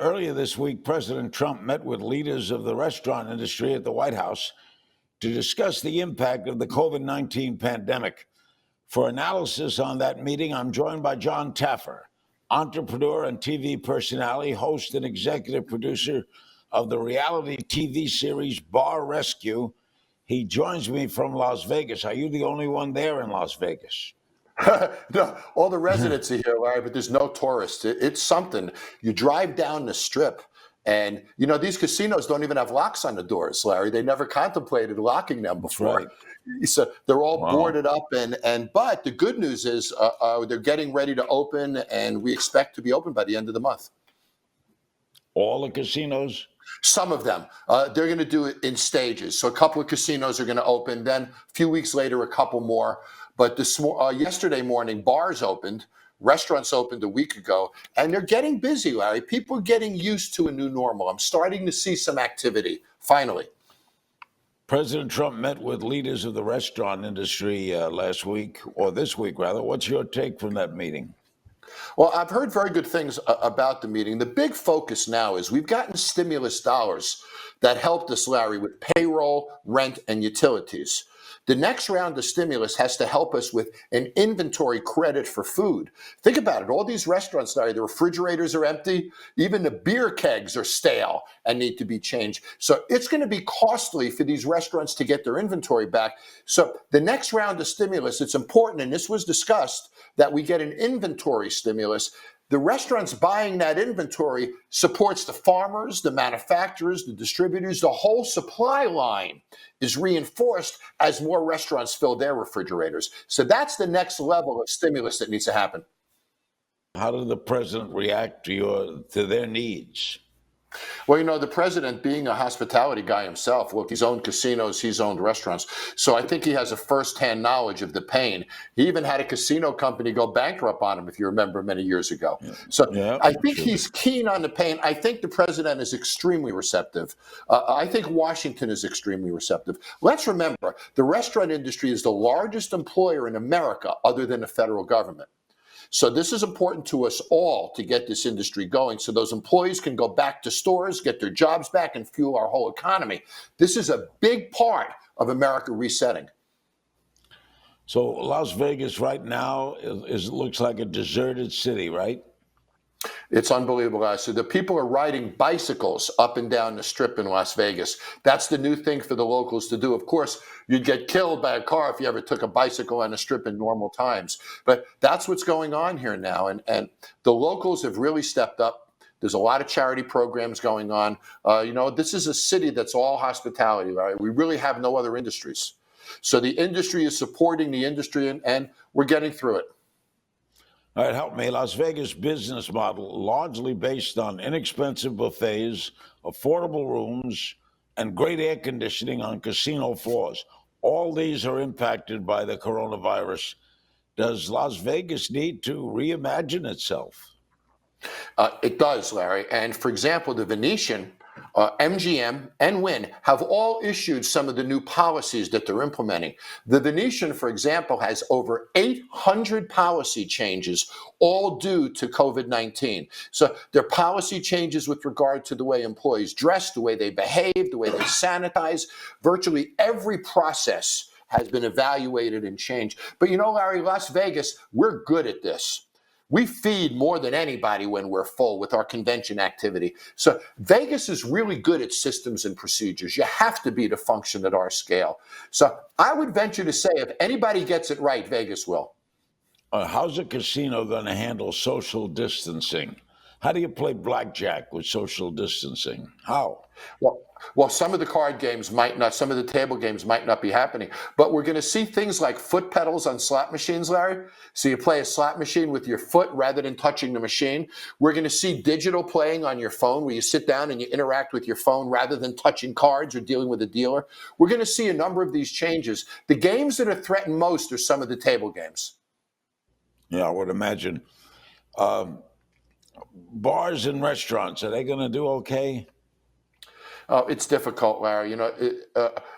Earlier this week, President Trump met with leaders of the restaurant industry at the White House to discuss the impact of the COVID-19 pandemic. For analysis on that meeting, I'm joined by Jon Taffer, entrepreneur and TV personality, host and executive producer of the reality TV series Bar Rescue. He joins me from Las Vegas. Are you the only one there in Las Vegas? No, all the residents are here, Larry, but there's no tourists. It's something. You drive down the strip, and these casinos don't even have locks on the doors, Larry. They never contemplated locking them That's before. right. So they're all Wow. boarded up, but the good news is they're getting ready to open, and we expect to be open by the end of the month. All the casinos? Some of them. They're going to do it in stages. So a couple of casinos are going to open. Then a few weeks later, a couple more. But yesterday morning, bars opened. Restaurants opened a week ago. And they're getting busy, Larry. People are getting used to a new normal. I'm starting to see some activity, finally. President Trump met with leaders of the restaurant industry last week, or this week, rather. What's your take from that meeting? Well, I've heard very good things about the meeting. The big focus now is we've gotten stimulus dollars that helped us, Larry, with payroll, rent, and utilities. The next round of stimulus has to help us with an inventory credit for food. Think about it. All these restaurants, Larry, the refrigerators are empty. Even the beer kegs are stale and need to be changed. So it's going to be costly for these restaurants to get their inventory back. So the next round of stimulus, it's important, and this was discussed, that we get an inventory stimulus. The restaurants buying that inventory supports the farmers, the manufacturers, the distributors. The whole supply line is reinforced as more restaurants fill their refrigerators. So that's the next level of stimulus that needs to happen. How did the president react to their needs? Well, the president, being a hospitality guy himself, look, he's owned casinos, he's owned restaurants. So I think he has a firsthand knowledge of the pain. He even had a casino company go bankrupt on him, if you remember, many years ago. Yeah. So yeah, I think he's keen on the pain. I think the president is extremely receptive. I think Washington is extremely receptive. Let's remember, the restaurant industry is the largest employer in America other than the federal government. So this is important to us all to get this industry going so those employees can go back to stores, get their jobs back, and fuel our whole economy. This is a big part of America resetting. So Las Vegas right now looks like a deserted city, right? It's unbelievable. So the people are riding bicycles up and down the strip in Las Vegas. That's the new thing for the locals to do. Of course, you'd get killed by a car if you ever took a bicycle on a strip in normal times. But that's what's going on here now. And the locals have really stepped up. There's a lot of charity programs going on. This is a city that's all hospitality, right? We really have no other industries. So the industry is supporting the industry, and we're getting through it. All right, help me. Las Vegas business model, largely based on inexpensive buffets, affordable rooms, and great air conditioning on casino floors. All these are impacted by the coronavirus. Does Las Vegas need to reimagine itself? It does, Larry. And for example, the Venetian, MGM, and Wynn have all issued some of the new policies that they're implementing. The Venetian, for example, has over 800 policy changes, all due to COVID-19. So there are policy changes with regard to the way employees dress, the way they behave, the way they sanitize. Virtually every process has been evaluated and changed. But Larry, Las Vegas, we're good at this. We feed more than anybody when we're full with our convention activity. So Vegas is really good at systems and procedures. You have to be to function at our scale. So I would venture to say if anybody gets it right, Vegas will. How's a casino going to handle social distancing? How do you play blackjack with social distancing? How? Well, some of the card games might not, some of the table games might not be happening, but we're going to see things like foot pedals on slot machines, Larry. So you play a slot machine with your foot rather than touching the machine. We're going to see digital playing on your phone where you sit down and you interact with your phone rather than touching cards or dealing with a dealer. We're going to see a number of these changes. The games that are threatened most are some of the table games. Yeah, I would imagine. Bars and restaurants, are they going to do okay? Oh, it's difficult, Larry.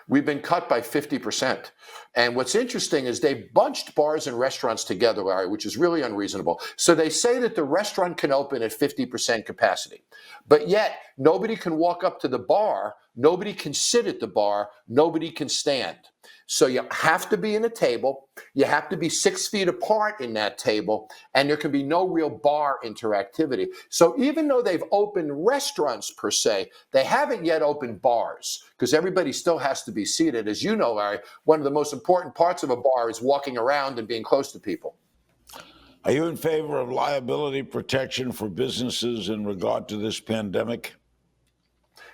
We've been cut by 50%. And what's interesting is they bunched bars and restaurants together, Larry, which is really unreasonable. So they say that the restaurant can open at 50% capacity, but yet nobody can walk up to the bar, nobody can sit at the bar, nobody can stand. So you have to be in a table, you have to be 6 feet apart in that table, and there can be no real bar interactivity. So even though they've opened restaurants per se, they haven't yet opened bars because everybody still has to be seated. As you know, Larry, one of the most important parts of a bar is walking around and being close to people. Are you in favor of liability protection for businesses in regard to this pandemic?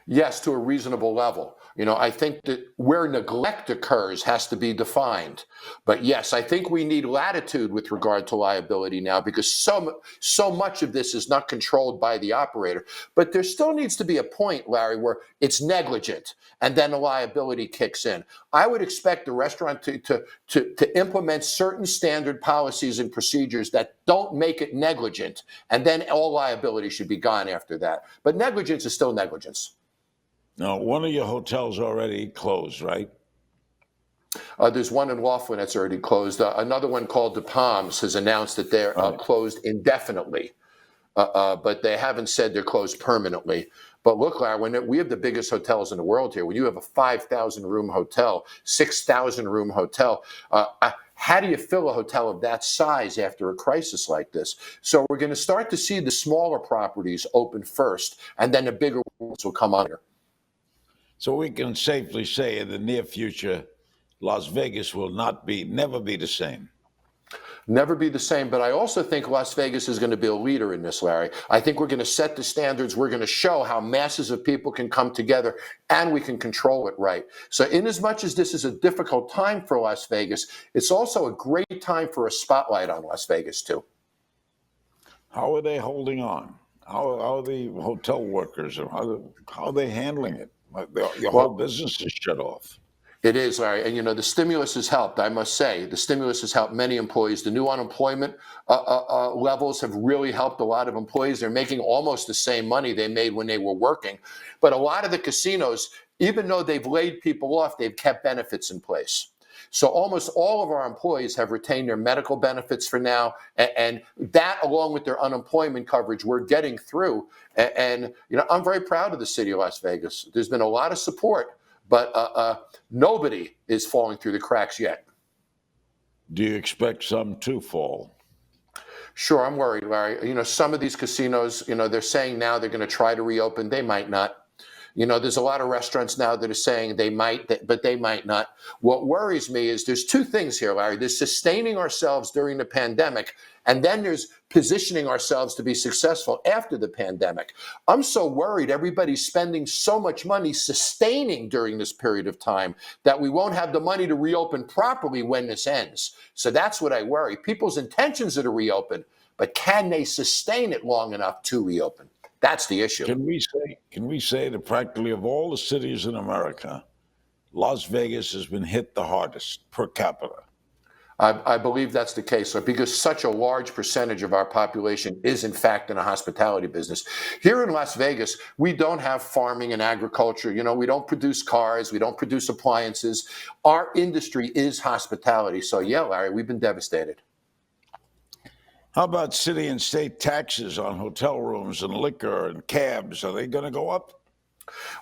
Yes, to a reasonable level. I think that where neglect occurs has to be defined. But yes, I think we need latitude with regard to liability now because so much of this is not controlled by the operator. But there still needs to be a point, Larry, where it's negligent and then the liability kicks in. I would expect the restaurant to implement certain standard policies and procedures that don't make it negligent, and then all liability should be gone after that. But negligence is still negligence. Now, one of your hotels already closed, right? There's one in Laughlin that's already closed. Another one called the Palms has announced that they're closed indefinitely, but they haven't said they're closed permanently. But look, Larry, we have the biggest hotels in the world here. When you have a 5,000 room hotel, 6,000 room hotel, how do you fill a hotel of that size after a crisis like this? So we're going to start to see the smaller properties open first, and then the bigger ones will come under. So we can safely say in the near future, Las Vegas will never be the same. Never be the same. But I also think Las Vegas is going to be a leader in this, Larry. I think we're going to set the standards. We're going to show how masses of people can come together and we can control it right. So in as much as this is a difficult time for Las Vegas, it's also a great time for a spotlight on Las Vegas too. How are they holding on? How are the hotel workers? How are they handling it? Your whole business is shut off. It is, Larry. And, the stimulus has helped, I must say. The stimulus has helped many employees. The new unemployment levels have really helped a lot of employees. They're making almost the same money they made when they were working. But a lot of the casinos, even though they've laid people off, they've kept benefits in place. So almost all of our employees have retained their medical benefits for now, and that, along with their unemployment coverage, we're getting through. And I'm very proud of the city of Las Vegas. There's been a lot of support, but nobody is falling through the cracks yet. Do you expect some to fall? Sure, I'm worried, Larry. Some of these casinos, they're saying now they're going to try to reopen. They might not. There's a lot of restaurants now that are saying they might, but they might not. What worries me is there's two things here, Larry. There's sustaining ourselves during the pandemic, and then there's positioning ourselves to be successful after the pandemic. I'm so worried everybody's spending so much money sustaining during this period of time that we won't have the money to reopen properly when this ends. So that's what I worry. People's intentions are to reopen, but can they sustain it long enough to reopen? That's the issue. Can we say that practically of all the cities in America, Las Vegas has been hit the hardest per capita? I believe that's the case, because such a large percentage of our population is, in fact, in a hospitality business. Here in Las Vegas, we don't have farming and agriculture. We don't produce cars. We don't produce appliances. Our industry is hospitality. So, yeah, Larry, we've been devastated. How about city and state taxes on hotel rooms and liquor and cabs? Are they going to go up?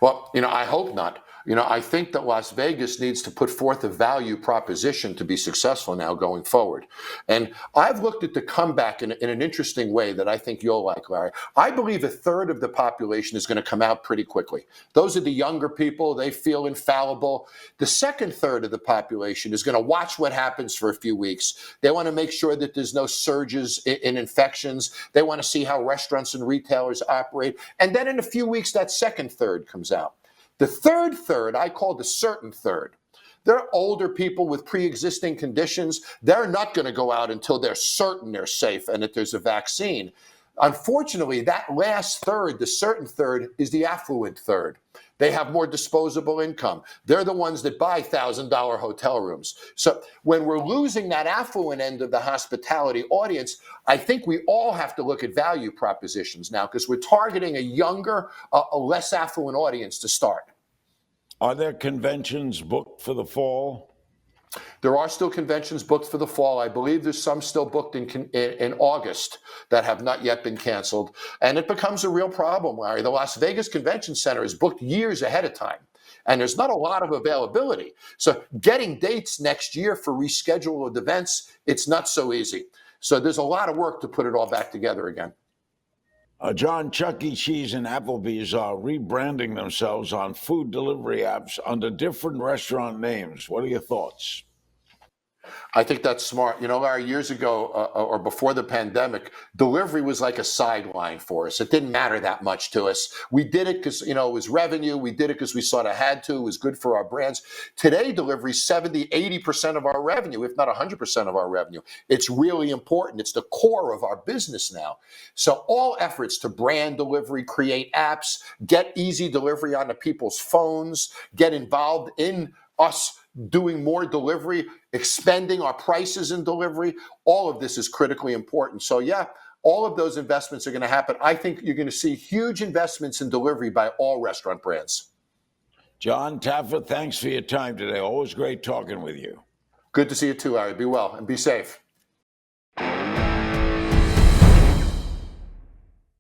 Well, I hope not. I think that Las Vegas needs to put forth a value proposition to be successful now going forward. And I've looked at the comeback in an interesting way that I think you'll like, Larry. I believe a third of the population is going to come out pretty quickly. Those are the younger people. They feel infallible. The second third of the population is going to watch what happens for a few weeks. They want to make sure that there's no surges in infections. They want to see how restaurants and retailers operate. And then in a few weeks, that second third comes out. The third third, I call the certain third. They're older people with pre-existing conditions. They're not going to go out until they're certain they're safe and that there's a vaccine. Unfortunately, that last third, the certain third, is the affluent third. They have more disposable income. They're the ones that buy $1,000 hotel rooms. So when we're losing that affluent end of the hospitality audience, I think we all have to look at value propositions now because we're targeting a younger, a less affluent audience to start. Are there conventions booked for the fall? There are still conventions booked for the fall. I believe there's some still booked in August that have not yet been canceled. And it becomes a real problem, Larry. The Las Vegas Convention Center is booked years ahead of time, and there's not a lot of availability. So getting dates next year for rescheduled events, it's not so easy. So there's a lot of work to put it all back together again. John, Chuck E. Cheese and Applebee's are rebranding themselves on food delivery apps under different restaurant names. What are your thoughts? I think that's smart. You know, Larry, years ago or before the pandemic, delivery was like a sideline for us. It didn't matter that much to us. We did it because, you know, it was revenue. We did it because we sort of had to. It was good for our brands. Today, delivery is 70, 80% of our revenue, if not 100% of our revenue. It's really important. It's the core of our business now. So all efforts to brand delivery, create apps, get easy delivery onto people's phones, get involved in us doing more delivery, expanding our prices in delivery, all of this is critically important. So yeah, all of those investments are going to happen. I think you're going to see huge investments in delivery by all restaurant brands. John Taffer, thanks for your time today. Always great talking with you. Good to see you too, Larry. Be well and be safe.